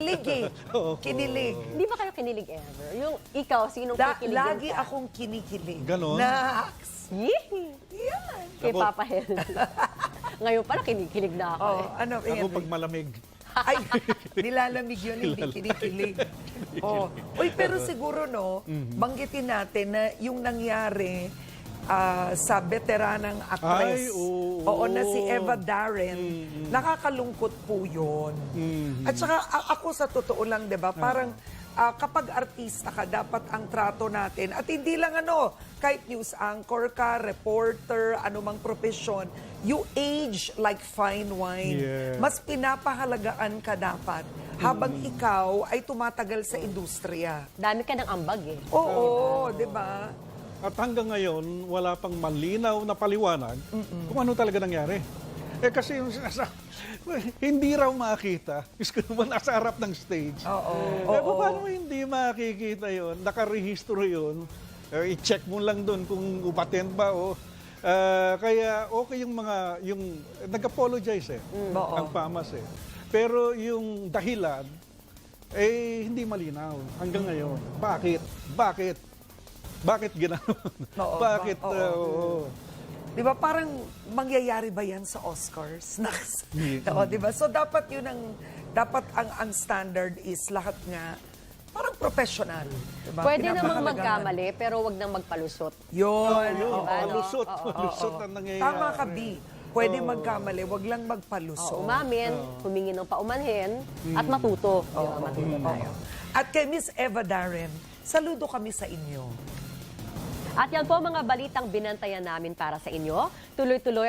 Kinilig eh. Kinilig. Hindi ba kayo kinilig ever? Yung ikaw, sinong kikiligin Lagi ka? akong kinikilig. Ganon? Nax. Yee! Yan. Kay Papa Hel. Ngayon pala, kinikilig na ako eh. Ano, Ako pag malamig. Ay, nilalamig yun, hindi kinikilig. Uy, pero siguro, no, banggitin natin na yung nangyari sa veteranang actress. Ay, oo. Oo, na si Eva Darren. Nakakalungkot po yun. At saka ako sa totoo lang, di ba, parang kapag artista ka, dapat ang trato natin, at hindi lang kahit news anchor ka, reporter, anumang profesyon, you age like fine wine. Yeah. Mas pinapahalagaan ka dapat habang ikaw ay tumatagal sa industriya. Dami ka ng ambag eh. Oo, di ba? At hanggang ngayon, wala pang malinaw na paliwanag kung ano talaga nangyari. Kasi yung hindi raw makita. Gusto naman nasa harap ng stage. Paano hindi makikita yon? Nakarehistro yun. I-check mo lang doon kung upatent ba o... kaya okay yung nag-apologize ang PAMAS eh. Pero yung dahilan, hindi malinaw hanggang ngayon. Bakit? Bakit ginanon? Bakit? Di ba parang mangyayari ba yan sa Oscars? Di ba? So dapat yun dapat ang standard is lahat nga parang professional. Diba? Pwede namang magkamali, pero wag nang magpalusot. Yun. Lusot ang nangyayari. Tama ka, B. Pwede magkamali, wag lang magpalusot. Umamin, humingi ng paumanhin, at matuto. Matuto tayo. At kay Miss Eva Darren, saludo kami sa inyo. At yan po mga balitang binantayan namin para sa inyo. Tuloy-tuloy